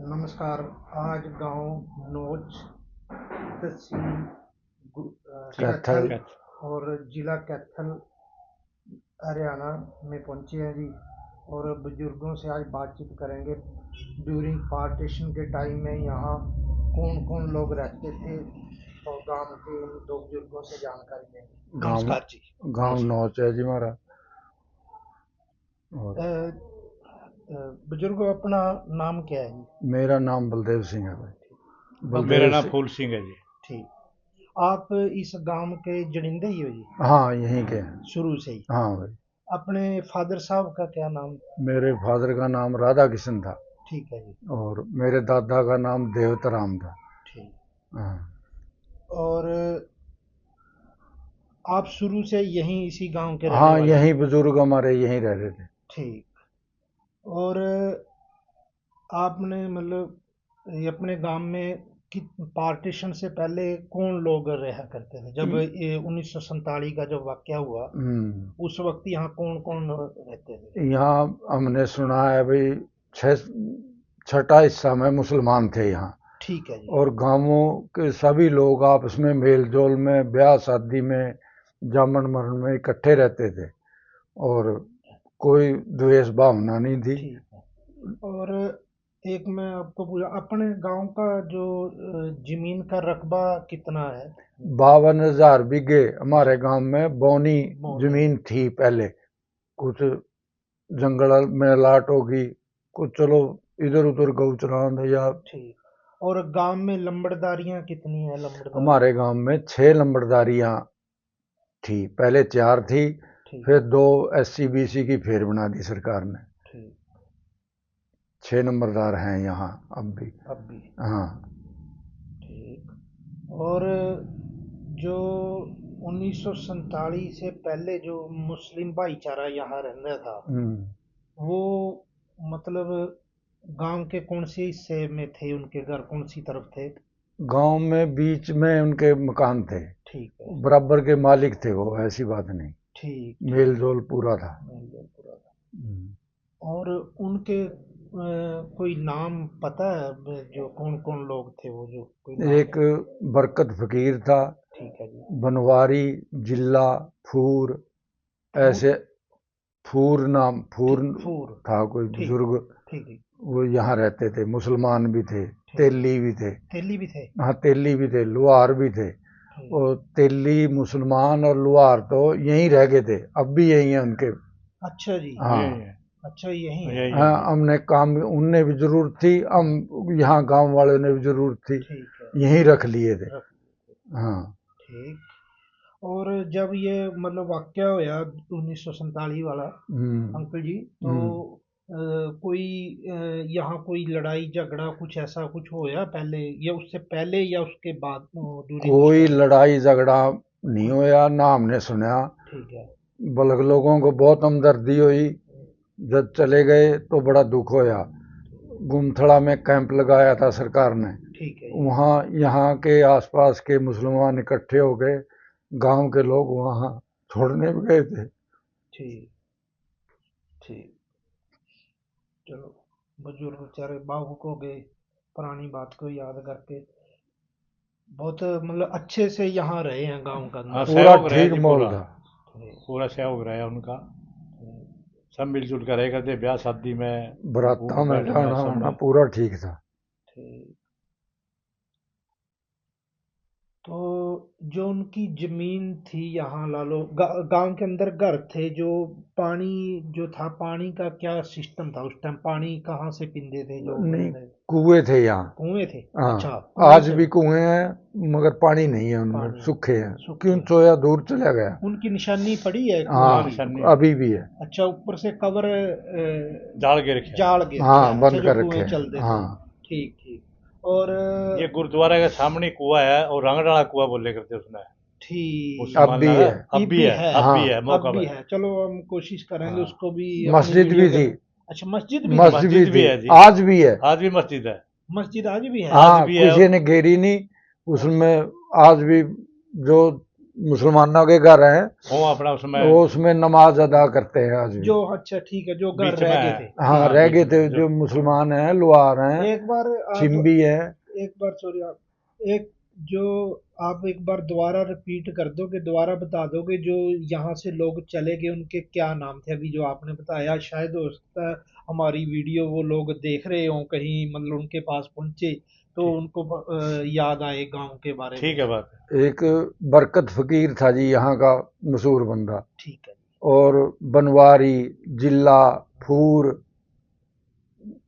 नमस्कार। आज गांव नोच, तहसील कैथल कैथल और जिला कैथल हरियाणा में पहुंचे हैं जी। और बुजुर्गों से आज बातचीत करेंगे। ड्यूरिंग पार्टीशन के टाइम में यहाँ कौन कौन लोग रहते थे और गांव के उन दो बुजुर्गों से जानकारी लेंगे। नमस्कार जी। गांव नौच है जी हमारा। और बुजुर्ग अपना नाम क्या है जी? मेरा नाम बलदेव सिंह है भाई। मेरा नाम फूल सिंह है जी। ठीक। आप इस गांव के जड़िंदे ही हो जी? हाँ, यहीं के हैं शुरू से ही? हाँ भाई। अपने फादर साहब का क्या नाम? मेरे फादर का नाम राधा किशन था। ठीक है जी। और मेरे दादा का नाम देवतराम था। ठीक। हाँ। और आप शुरू से यहीं इसी गांव के रहने हाँ, वाले? यहीं बुजुर्ग हमारे यहीं रह रहे थे। ठीक। और आपने मतलब ये अपने गांव में कि पार्टीशन से पहले कौन लोग रहा करते थे जब ये 1947 का जब वाकया हुआ उस वक्त यहाँ कौन कौन रहते थे? यहाँ हमने सुना है भाई छठा हिस्सा में मुसलमान थे यहाँ। ठीक है जी। और गांवों के सभी लोग आपस में मेल जोल में, ब्याह शादी में, जामन मरण में इकट्ठे रहते थे और कोई द्वेष भावना नहीं थी। ठीक है। और एक मैं आपको पूछा, अपने गांव का जो जमीन का रकबा कितना है? 52,000 बीघे हमारे गांव में बौनी जमीन थी पहले। कुछ जंगल में लाट होगी, कुछ चलो इधर उधर गौचरान या। ठीक। और गांव में लंबड़दारियां कितनी है? हमारे गांव में 6 लंबड़दारियां थी। पहले 4 थी, फिर 2 SC BC की फेर बना दी सरकार ने। ठीक। 6 नंबरदार हैं यहाँ अब भी। हाँ। ठीक। और जो 1947 से पहले जो मुस्लिम भाईचारा यहाँ रहता था वो मतलब गांव के कौन से हिस्से में थे? उनके घर कौन सी तरफ थे? गांव में बीच में उनके मकान थे। ठीक है। बराबर के मालिक थे वो, ऐसी बात नहीं। ठीक। मेल जोल पूरा था। और उनके कोई नाम पता है जो कौन कौन लोग थे वो? जो कोई नाम एक बरकत फकीर था। ठीक है जी। बनवारी, जिला, फूर, ऐसे फूर नाम फूर था कोई बुजुर्ग। ठीक है। वो यहाँ रहते थे। मुसलमान भी थे, तेली भी थे। तेली भी थे? हाँ, तेली भी थे, लुहार भी थे। और तेली मुसलमान और लुहार तो यहीं रह गए थे, अब भी यहीं है उनके। अच्छा जी। हाँ। अच्छा यही है। हाँ, हमने काम उनने भी जरूरत थी, हम यहाँ गांव वाले ने भी जरूरत थी, यहीं रख लिए थे। हाँ। ठीक। और जब ये मतलब वाकया होया 1947 वाला अंकल जी, तो कोई यहाँ कोई लड़ाई झगड़ा कुछ ऐसा कुछ होया पहले या उससे पहले या उसके बाद? कोई लड़ाई झगड़ा नहीं होया ना हमने सुना। ठीक है। बल्कि लोगों को बहुत हमदर्दी हुई। जब चले गए तो बड़ा दुख होया। गुमथड़ा में कैंप लगाया था सरकार ने। ठीक है। वहाँ यहाँ के आसपास के मुसलमान इकट्ठे हो गए, गांव के लोग वहाँ छोड़ने भी गए थे। ठीक। ठीक। चलो, बुजुर्ग बेचारे भावुक हो गए पुरानी बात को याद करके। बहुत मतलब अच्छे से यहाँ रहे हैं गांव का। पूरा ठीक माहौल था। पूरा सहयोग रहा उनका। सब मिलजुल कर रहे करते, ब्याह शादी में, बराता में जाना आना पूरा ठीक था। ठीक। तो जो उनकी जमीन थी यहाँ ला लो गांव के अंदर घर थे जो पानी जो था, पानी का क्या सिस्टम था उस टाइम? पानी कहाँ से पीते थे? जो नहीं, कुएं थे यहाँ। कुएं थे? हाँ। अच्छा, आज भी कुएं हैं मगर पानी नहीं है उनमें, सूखे हैं। क्यों सोया दूर चला गया। उनकी निशानी पड़ी है? हाँ, अभी भी है। अच्छा, ऊपर से कवर जाल के रखे। हाँ, बंद कर रखे हैं। हाँ। ठीक ठीक। और ये गुरुद्वारा के सामने कुआ है और रंग डाला कुआ बोले करते उसमें। ठीक। अब भी है। अब भी है। अब भी है, मौका भी है। चलो हम कोशिश करेंगे उसको भी। मस्जिद भी थी। अच्छा, मस्जिद भी है जी। आज भी है। आज भी मस्जिद है। मस्जिद आज भी है? हाँ, किसी ने घेरी नहीं उसमें। आज भी जो मुसलमानों के घर हैं, वो अपना उसमें वो उसमें नमाज अदा करते हैं आज भी। जो अच्छा ठीक है, जो घर बीच रह में गए है। थे। हाँ, रह गए बीच थे, में जो मुसलमान हैं, लुहार हैं, एक बार आप छिंबी है। एक बार सॉरी आप एक जो आप एक बार दोबारा रिपीट कर दो, कि दोबारा बता दोगे जो यहाँ से लोग चले गए उनके क्या नाम थे? अभी जो आपने बताया, शायद हो सकता है हमारी वीडियो वो लोग देख रहे हो कहीं, मतलब उनके पास पहुंचे तो ठीक। उनको याद आए गांव के बारे में। ठीक है बात है। एक बरकत फकीर था जी, यहाँ का मशहूर बंदा। ठीक है। और बनवारी, जिला, फूर,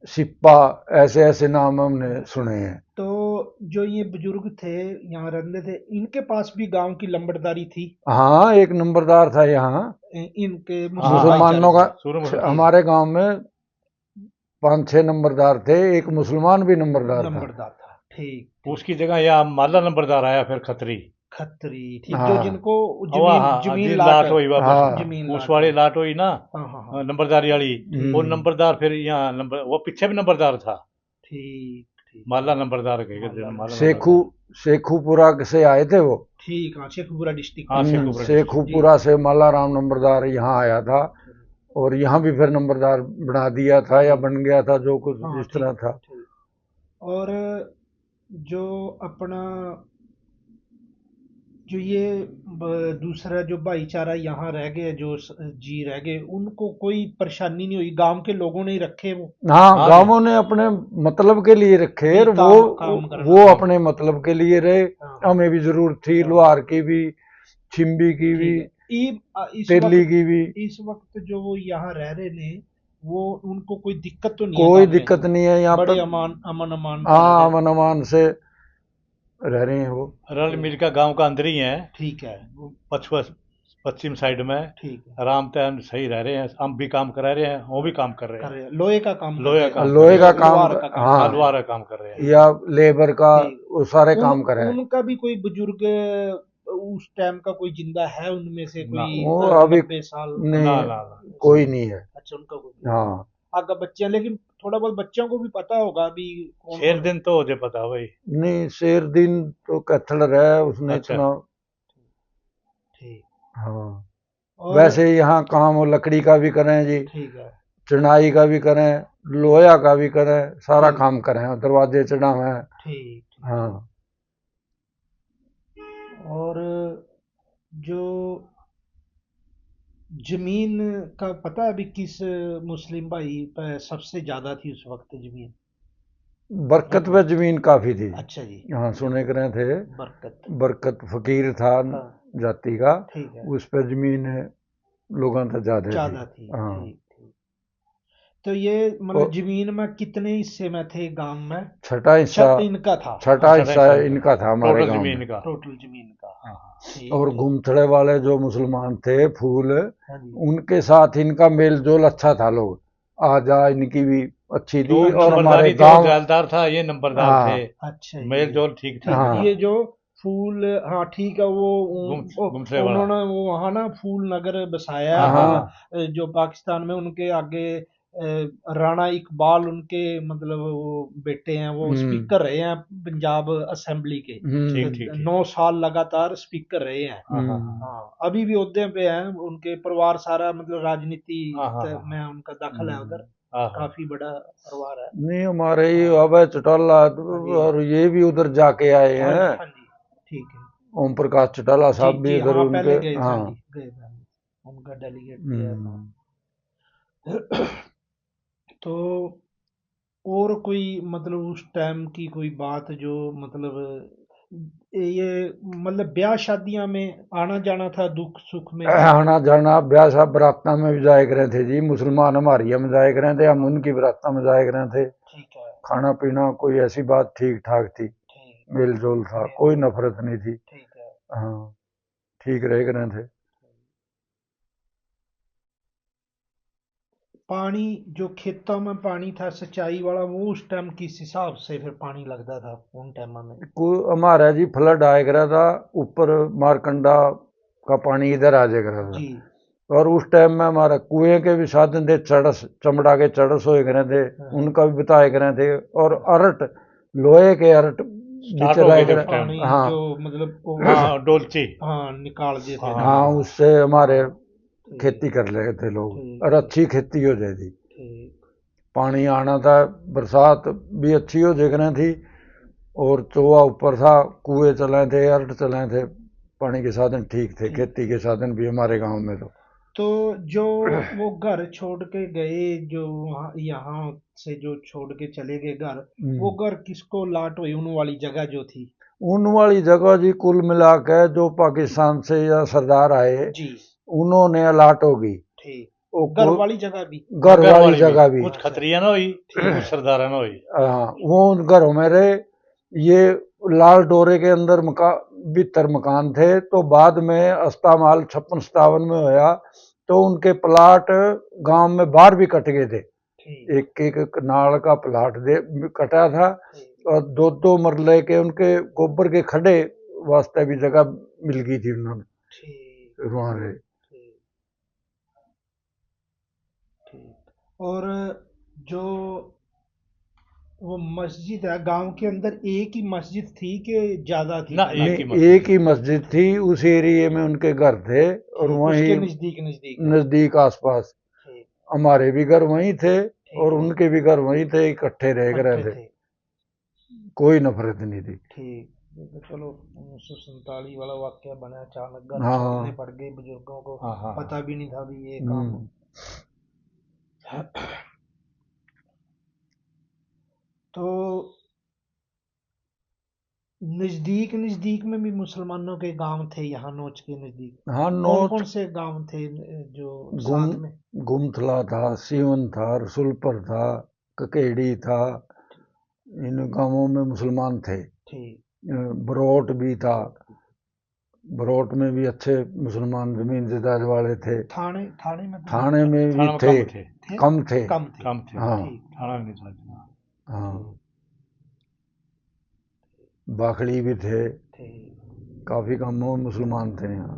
सिप्पा, ऐसे ऐसे नाम हमने सुने हैं। तो जो ये बुजुर्ग थे यहाँ रहते थे, इनके पास भी गांव की लंबड़दारी थी? हाँ, एक नंबरदार था यहाँ इनके हाँ, मुसलमानों का। शुरू में हमारे गांव में 5-6 नंबरदार थे, एक मुसलमान भी नंबरदार था। नंबरदार था। ठीक। उसकी जगह यहाँ माला नंबरदार आया, फिर खत्री। खत्री, ठीक, जो हाँ जिनको हवा, जमीन हाँ जमीन जी, लाट लाट हुई वापस। हाँ। जमीन उस लाट वाली हुई। लाट हुई ना, हाँ हाँ हाँ, नंबरदारी वाली। वो हम्म। नंबरदार फिर यहाँ नंबर, वो पीछे भी नंबरदार था। ठीक ठीक। माला नंबरदार कहेगा, माला माला शेखू नंबरदार। शेखूपुरा से आए थे वो। ठीक, हाँ, शेखपुरा डिस्ट्रिक्ट। हाँ, शेखूपुरा डिस्ट्रिक्ट। शेखूपुरा से मालाराम नंबरदार यहाँ आया था, और यहाँ भी फिर नंबरदार बना दिया था या बन गया था, जो कुछ हाँ, इस तरह था। ठीक। और जो अपना जो ये दूसरा जो भाईचारा यहाँ रह गए, जो जी रह गए, उनको कोई परेशानी नहीं हुई? गांव के लोगों ने ही रखे वो? हाँ, हाँ गांवों ने अपने मतलब के लिए रखे, और काम करना। वो अपने मतलब के लिए रहे। हाँ। हमें भी जरूरत थी, हाँ। लोहार की भी, छिंबी की भी, ठीक है। इस तेली वक्त की भी। इस वक्त जो वो यहाँ रह रहे ने, वो उनको कोई दिक्कत तो नहीं है? कोई गाँव में दिक्कत नहीं है यहाँ बड़े पर। अमन अमान से हाँ, रह रहे अमन अमान से रह रहे हैं वो। रल मिल का गाँव का अंदर ही है, हैं। ठीक है। पश्चिम साइड में। ठीक है। आराम तैन सही रह रहे हैं, हम भी काम करा रहे हैं, वो भी काम कर रहे कर हैं। रहे हैं लोहे का काम? लोहे करते का हैं। काम लोहे का काम, लोहार का काम। हाँ, हलवारा काम कर रहे हैं। या लेबर का, ठीक। वो सारे काम करे। उनका भी कोई बुजुर्ग उस टाइम का कोई जिंदा है उनमें से? ना। कोई वो अभी 90 साल? नहीं, ना ना ना। कोई नहीं है। अच्छा, उनका कोई हाँ, आगे बच्चे, लेकिन थोड़ा बहुत बच्चों को भी पता होगा अभी कौन शेर कौन। दिन तो मुझे पता भाई। नहीं, शेर दिन तो कत्ल रहा उसने अच्छा। इतना। ठीक। हाँ, और वैसे यहाँ काम वो लकड़ी का भी करें जी, ठीक है। चुनाई का भी करें, लोहा का भी करें, सारा ठीक। काम करें, दरवाजे चढ़ावें। ठीक ठीक। हाँ, और जो जमीन का पता है अभी किस मुस्लिम भाई पर सबसे ज्यादा थी उस वक्त जमीन? बरकत पे जमीन काफी थी। अच्छा जी। हाँ, सुने करे थे, बरकत। बरकत फकीर था हाँ। जाति का, ठीक है। उस पर जमीन लोगों तक ज्यादा ज्यादा थी। थी। हाँ, ठीक ठीक। तो ये मतलब और जमीन में कितने हिस्से में थे गांव में? छठा हिस्सा, इनका था? छठा अच्छा, हिस्सा नहीं, इनका था हमारे टोटल गांव जमीन में। का। टोटल जमीन का? हाँ। ठीक और ठीक। गुमथड़े वाले जो मुसलमान थे, फूल, हाँ जी। उनके साथ इनका मेल जोल अच्छा था। लोग आ जा, इनकी भी अच्छी थी, वो और हमारे नंबरदारी थी, वो गांव। जैलदार था, ये नंबरदार थे। हाँ, अच्छा जी। मेल जोल ठीक था ठीक। हाँ, ये जो फूल, हाँ ठीक है, वो गुमथड़े वाला। उन्होंने वो वहाँ ना फूल नगर बसाया। हाँ। और जो पाकिस्तान में उनके आगे राणा इकबाल उनके मतलब वो बेटे हैं, वो स्पीकर रहे हैं पंजाब असेंबली के। ठीक ठीक। 9 साल लगातार स्पीकर रहे हैं। हाँ हाँ हाँ। हाँ, अभी भी ओहदे पे हैं, उनके परिवार सारा मतलब राजनीति हाँ, हाँ, हाँ। में उनका दखल है उधर। हाँ, हाँ। काफी बड़ा परिवार है। नहीं, हमारे ये अब चौटाला, और ये भी उधर जाके आए हाँ हैं। जी, हाँ जी। ठीक है। ओम प्रकाश चौटाला जी साहब भी जी, उधर हाँ, उनके। पहले गए थे। हाँ हाँ। जी, गए थे। उनका डेलीगेट गया था। तो और कोई मतलब उस टाइम की कोई बात जो मतलब ये मतलब ब्याह शादियां में आना जाना था, दुख सुख में? आना जाना, ब्याह साहब बराता में भी जाए करे थे जी। मुसलमान हमारी में जाए करे थे, हम उनकी बराता में जाए करे थे। ठीक है। खाना पीना कोई ऐसी बात ठीक ठाक थी, ठीक। मेल जोल था, कोई नफरत नहीं थी। ठीक है। हाँ, ठीक रहे करे थे। पानी जो खेतों में पानी था सिंचाई वाला, वो उस टाइम किस हिसाब से फिर पानी लगता था उन टाइम में? कोई हमारा जी फ्लड आया करा था, ऊपर मारकंडा का पानी इधर आ जाया करा था। जी। और उस टाइम में हमारा कुएं के भी साधन थे, चड़स, चमड़ा के चड़स होए करे थे, उनका भी बताए करे थे। और अरट, लोहे के अरट स्टार्ट हो गए थे उस टाइम। पानी हाँ। जो मतलब वो हाँ डोलची। हाँ निकाल देते थे। हाँ, उससे हमारे ठीक, खेती कर रहे थे लोग, ठीक, और अच्छी खेती हो जाती। ठीक, पानी आना था, बरसात भी अच्छी हो देखना थी, और चोआ ऊपर था, कुएं चले थे, अर्ट चले थे, पानी के साधन ठीक थे, ठीक, खेती के साधन भी हमारे गांव में तो जो वो घर छोड़ के गए, जो वहाँ यहाँ से जो छोड़ के चले गए घर, वो घर किसको लाट हुई उन वाली जगह जो थी? उन वाली जगह जी कुल मिला के जो पाकिस्तान से या सरदार आए जी उन्होंने अलाट होगी। ठीक, वो घर वाली जगह भी। घर वाली जगह भी, कुछ खतरिया ना हुई, कुछ सरदारा ना हुई। हाँ, वो उन घरों में रहे। ये लाल डोरे के अंदर भीतर मकान थे, तो बाद में अस्तामाल 56-57 में होया, तो उनके प्लाट गांव में बाहर भी कट गए थे। ठीक, एक एक नाल का प्लाट दे कटा था, ठीक, और 2-2 मरले के उनके गोबर के खड्डे वास्ते भी जगह मिल गई थी उन्होंने, ठीक, फिर वहां रहे। ठीक, ठीक। और जो वो मस्जिद है गांव के अंदर, एक ही मस्जिद थी कि ज्यादा थी? ना, पहले? एक ही नहीं, मस्जिद एक ही मस्जिद थी, उस एरिए में उनके घर थे, और ठीक, वहीं उसके नजदीक नजदीक। नजदीक आसपास ठीक, हमारे भी घर वहीं थे, ठीक, और उनके भी घर वहीं थे, इकट्ठे रह इकट्ठे रहे थे, थे। कोई नफरत नहीं थी। ठीक, ये तो चलो 1947 वाला वाक्य बना, अचानक घर हाँ। छोड़ने पड़ गए बुजुर्गों को, हाँ, हाँ, पता भी नहीं था भी ये काम। तो नजदीक नजदीक में भी मुसलमानों के गांव थे यहाँ नोच के नजदीक? हाँ, कौन नोच कौन से गांव थे जो गुम साथ में? गुमथला था, सीवन था, रसुलपुर था, ककेड़ी था, इन गांवों में मुसलमान थे। ठीक, बरोट भी था, बरोट में भी अच्छे मुसलमान जमीन जायदाद वाले थे। थाने थाने में तो थाने में भी थाना में थे, कम थे। थे? कम थे। कम थे। कम थे। हाँ, ठीक, थाना में नहीं था इतना। हाँ, बाखड़ी भी थे, ठीक। काफी गांवों में मुसलमान थे यहाँ।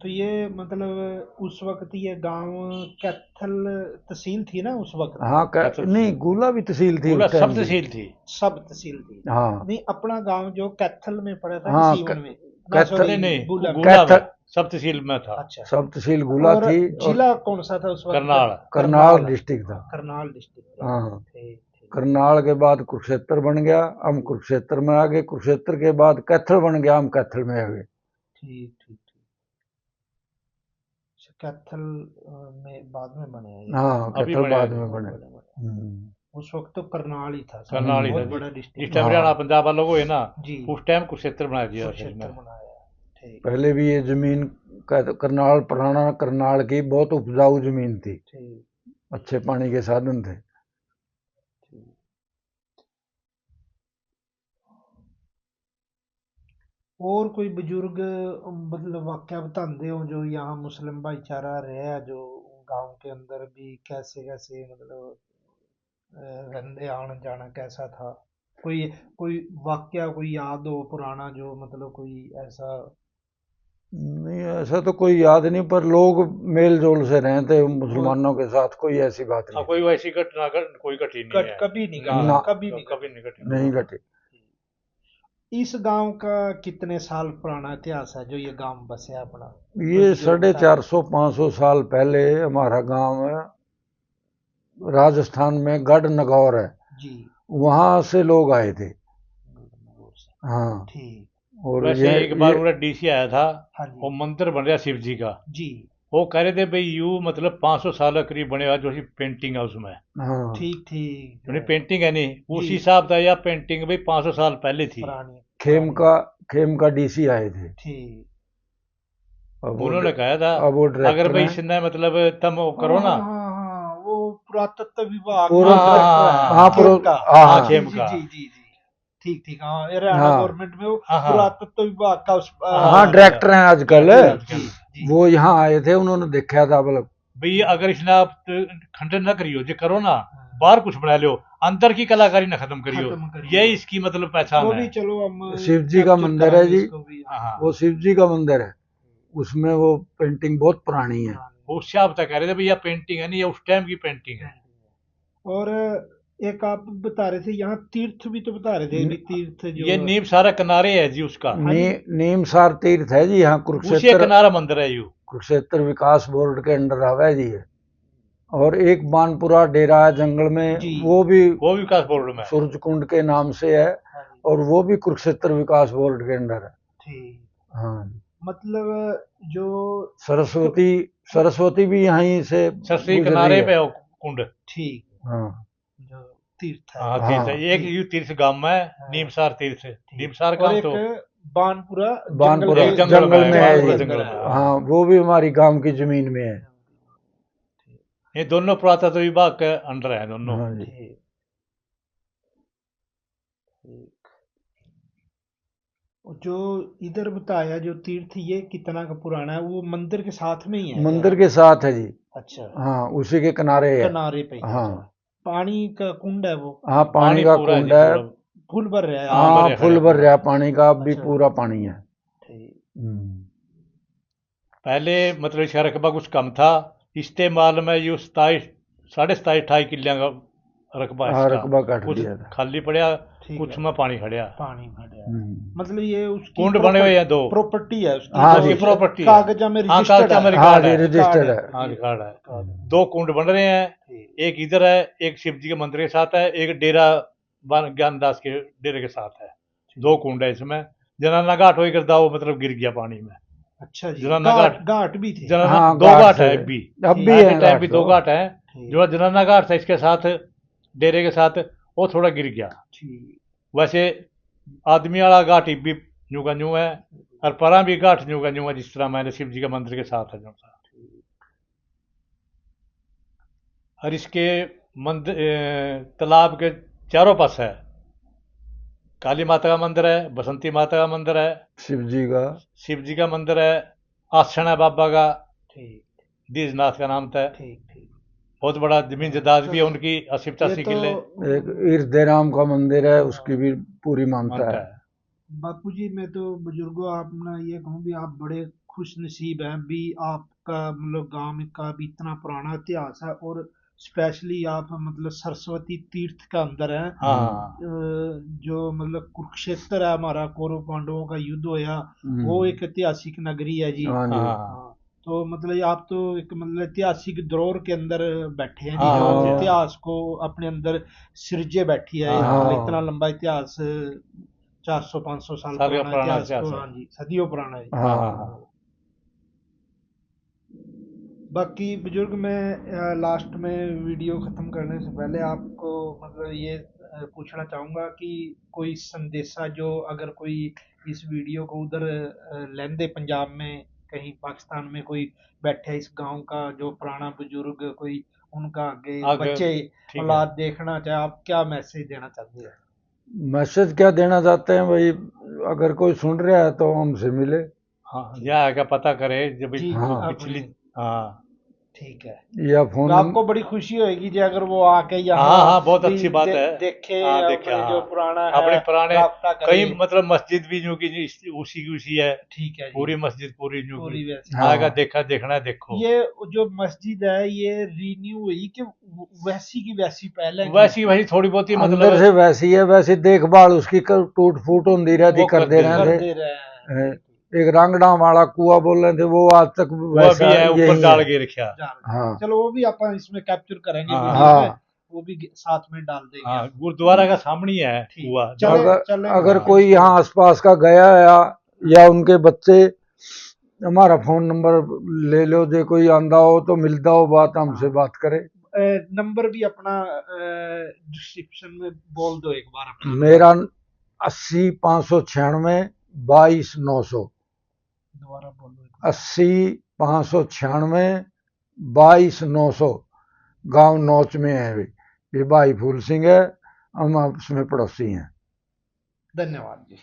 तो ये मतलब उस वक्त ये गांव कैथल तहसील थी ना उस वक्त? हाँ, कैथल नहीं, गुला भी तहसील थी पूरा उस सब टाइम की। तहसील थी। सब तहसील थी। हाँ, नहीं, अपना गांव जो कैथल में पड़ा था कि हाँ, सीवन में? ना कैथल सॉरी, नहीं नहीं, गुला में। गुला में कैथल सब तहसील में था। अच्छा। सब तहसील गुला और थी, और जिला कौन सा था उस वक्त? करनाल। करनाल डिस्ट्रिक्ट था। करनाल डिस्ट्रिक्ट। हाँ, ठीक, ठीक, करनाल के बाद कुरुक्षेत्र बन गया, हम कुरुक्षेत्र में आ गए, कुरुक्षेत्र के बाद कैथल बन गया, हम कैथल में आ गए। ठीक, ठीक, ठीक। अच्छा, कैथल में बाद में बने हैं ये? हाँ, अभी कैथल बने बाद हैं। में बने। उस वक्त तो करनाल ही था, करनाल ही था बहुत जी। बड़ा जिस डिस्ट्रिक्ट। टाइम हाँ। हरियाणा पंजाब वालों को है ना, जी, उस टाइम कुरुक्षेत्र बना दिया फिर कुरुक्षेत्र में। बनाया। ठीक, पहले भी ये जमीन करनाल, पुराना करनाल की बहुत उपजाऊ जमीन थी, ठीक, अच्छे पानी के साधन थे। ठीक। और कोई बुजुर्ग मतलब वाक्य बताते हो जो यहाँ मुस्लिम भाईचारा रहा है, जो गांव के अंदर भी कैसे कैसे मतलब रहने आना जाना कैसा था? कोई कोई वाक्य कोई याद हो पुराना, जो मतलब कोई ऐसा? नहीं, ऐसा तो कोई याद नहीं, पर लोग मेल जोल से रहे थे मुसलमानों के साथ, कोई ऐसी बात हाँ, नहीं कोई वैसी घटना कोई घटी नहीं है। कभी नहीं ना, घटी, कभी नहीं कभी घटी। नहीं घटी। नहीं घटी। इस गांव का कितने साल पुराना इतिहास है जो ये गांव बसे अपना? ये बुजुर्ग बता- 450-500 साल पहले हमारा गांव है, राजस्थान में गढ़ नगौर है, जी, वहां से लोग आए थे। हाँ, ठीक। और वैसे एक बार पूरा डीसी आया था, हाँ वो जी, मंदिर बन रहा शिव जी का। जी, वो कह रहे थे भाई यू मतलब 500 साल का करीब बनेगा, जो सी पेंटिंग है उसमें। हाँ, ठीक, ठीक। जो पेंटिंग है नहीं, उस जी, हिसाब था या पेंटिंग भाई 500 साल पहले थी। पुरानी खेम का डीसी आए थे। ठीक। अब उन्होंने कहा था अब वो अगर डायरेक्टर भाई हैं। इसने मतलब तुम वो हाँ, करो ना। हाँ, हाँ, हाँ, वो पुरातत्व विभाग पूरा का डायरेक्टर है, हाँ, खेम का। हाँ, जी, खेम जी, का। जी, जी, जी। ठीक, ठीक। हाँ, हरियाणा हाँ, गवर्नमेंट में वो हाँ, हाँ, पुरातत्व विभाग का उस हाँ, डायरेक्टर हैं आजकल। डायरेक्टर जी, आजकल। जी, वो यहाँ आए थे, उन्होंने देखा था, मतलब भाई अगर इसने आप खंडन न करियो जो करो ना, बाहर कुछ बना लियो, अंदर की कलाकारी न खत्म करियो, खत्म करियो। यही इसकी मतलब पहचान वो है। भी चलो हम शिव जी का कैप्चर मंदिर है करेंगे जी, इसको भी। हाँ, हाँ। वो शिव जी का मंदिर है, उसमें वो पेंटिंग बहुत पुरानी है। वो उससे आप तक कह रहे थे भैया पेंटिंग है नहीं, ये उस टाइम की पेंटिंग है। और एक आप बता रहे थे यहाँ तीर्थ भी तो बता रहे थे, भी तीर्थ जो ये नीम सारा किनारे है जी उसका, नीमसार तीर्थ है जी, यहाँ उसी कुरुक्षेत्र किनारा मंदिर है यू, कुरुक्षेत्र विकास बोर्ड के अंडर आवे जी है। और एक बानपुरा डेरा है जंगल में, जी। वो भी विकास बोर्ड में, सूरज कुंड के नाम से है, और वो भी कुरुक्षेत्र विकास बोर्ड के अंडर है। ठीक। हाँ, मतलब जो सरस्वती भी यहीं से सरस्वती गुजरी किनारे है। पे है वो कुंड। ठीक। हाँ, जो तीर्थ है। हाँ तीर्थ है, एक यू तीर्थ गांव में नीमसार तीर्थ, नीमसार और गांव एक तो बानपुरा बानपुरा एक जंगल में है बानपुरा जी। जंगल में। हाँ, वो भी हमारी गांव की जमीन में है। ये दोनों पुरातत्व विभाग के अंडर है दोनों। हाँ जी। जो इधर बताया जो तीर्थ ये कितना का पुराना है, वो मंदिर के साथ में ही है? मंदिर के साथ है जी। अच्छा। हाँ, उसी के किनारे है। किनारे पे। हाँ। पानी का कुंड है वो? हाँ, पानी का कुंड है। फुल भर रहा है? हाँ, फुल भर रहा है पानी का, अब भी अच्छा। पूरा पानी है। पहले मतलब इसका रकबा कुछ कम था, इस्तेमाल में यू 27.5 किलिया का रकबा हाँ, इसका, रकबा काट कुछ दिया था। खाली पड़या, कुछ में पानी खड़िया। मतलब ये उसकी कुंड बने हुए हैं दो, प्रॉपर्टी है उसकी? हाँ उसकी प्रॉपर्टी कागजा में रजिस्टर्ड है। हाँ जी, रजिस्टर्ड है। हाँ रिकॉर्ड है। दो कुंड बन रहे हैं, एक इधर है, एक शिव जी के मंदिर के साथ है, एक डेरा ज्ञानदास के डेरे के साथ है। दो कुंड है इसमें। जनाना घाट हो करता वो मतलब गिर गया पानी में। अच्छा जी। जनाना घाट भी थे? हाँ, दो घाट है अभी है, टाइम भी दो घाट है। जो जनाना घाट था इसके साथ डेरे के साथ, वो थोड़ा गिर गया। वैसे आदमी वाला घाट भी न्यू का न्यू है, और परा भी घाट न्यू का न्यू है, जिस तरह मैंने शिव जी के मंदिर के साथ है जो था। और इसके मंदिर तालाब के चारों पास है काली माता का मंदिर है, बसंती माता का मंदिर है, शिव जी का मंदिर है, आसन है बाबा का, दीजनाथ का नाम था। बहुत बड़ा जमीन जायदाद भी है उनकी, 80-85 किले। एक हृदय राम का मंदिर है, उसकी भी पूरी मानता है। बापू जी, मैं तो बुजुर्गों अपना ये कहूँ भी आप बड़े खुश नसीब हैं भी, आपका मतलब गांव का भी इतना पुराना इतिहास है, और स्पेशली आप मतलब सरस्वती तीर्थ का अंदर है। जो मतलब कुरुक्षेत्र है हमारा, कौरव पांडवों का युद्ध होया, वो एक ऐतिहासिक नगरी है जी। तो मतलब आप तो एक मतलब ऐतिहासिक दौर के अंदर बैठे हैं जी, जो इतिहास को अपने अंदर सिरजे बैठी है। मतलब इतना लंबा इतिहास, 400-500 साल पुराना इतिहास को, हाँ जी, सदियों पुराना है। बाकी बुजुर्ग, मैं लास्ट में वीडियो ख़त्म करने से पहले आपको मतलब ये पूछना चाहूँगा कि कोई संदेशा जो अगर कोई इस वीडियो को उधर लेंदे पंजाब में, कहीं पाकिस्तान में कोई बैठे इस गांव का जो पुराना बुजुर्ग, कोई उनका आगे बच्चे औलाद देखना चाहे, आप क्या मैसेज देना चाहते हैं? मैसेज क्या देना चाहते हैं भाई, अगर कोई सुन रहा है तो हमसे मिले। हाँ, या क्या पता करे जब पिछली। हाँ ठीक है। या फोन आपको बड़ी खुशी होगी जी अगर वो आके यहाँ। हाँ, बहुत अच्छी बात है। देखे जो पुराना है, अपने पुराने कई मतलब मस्जिद भी जो की उसी की उसी है। ठीक है, पूरी मस्जिद पूरी आएगा, देखना है, देखो ये जो मस्जिद है ये रिन्यू हुई कि वैसी की वैसी पहले? वैसी थोड़ी बहुत ही मतलब अंदर से वैसी है, वैसी देखभाल उसकी टूट फूट होती रहती, कर दे रहे थे। एक रंगड़ा वाला कुआ बोल रहे थे, वो आज तक वैसा भी है, ऊपर डाल के रखा। हाँ, चलो वो भी अपन इसमें कैप्चर करेंगे। वो भी साथ में डाल देंगे। गुरुद्वारा का सामने है कुआ। अगर कोई यहाँ आसपास का गया या उनके बच्चे, हमारा फोन नंबर ले लो, जो कोई आंदा हो तो मिलता हो बात, हमसे बात करे। नंबर भी अपना डिस्क्रिप्शन में बोल दो एक बार अपना। मेरा 80-596 22-900। दोबारा बोलो। 80-596 22-900। गांव नौच में है ये भाई फूल सिंह है, हम आपस में पड़ोसी हैं। धन्यवाद जी।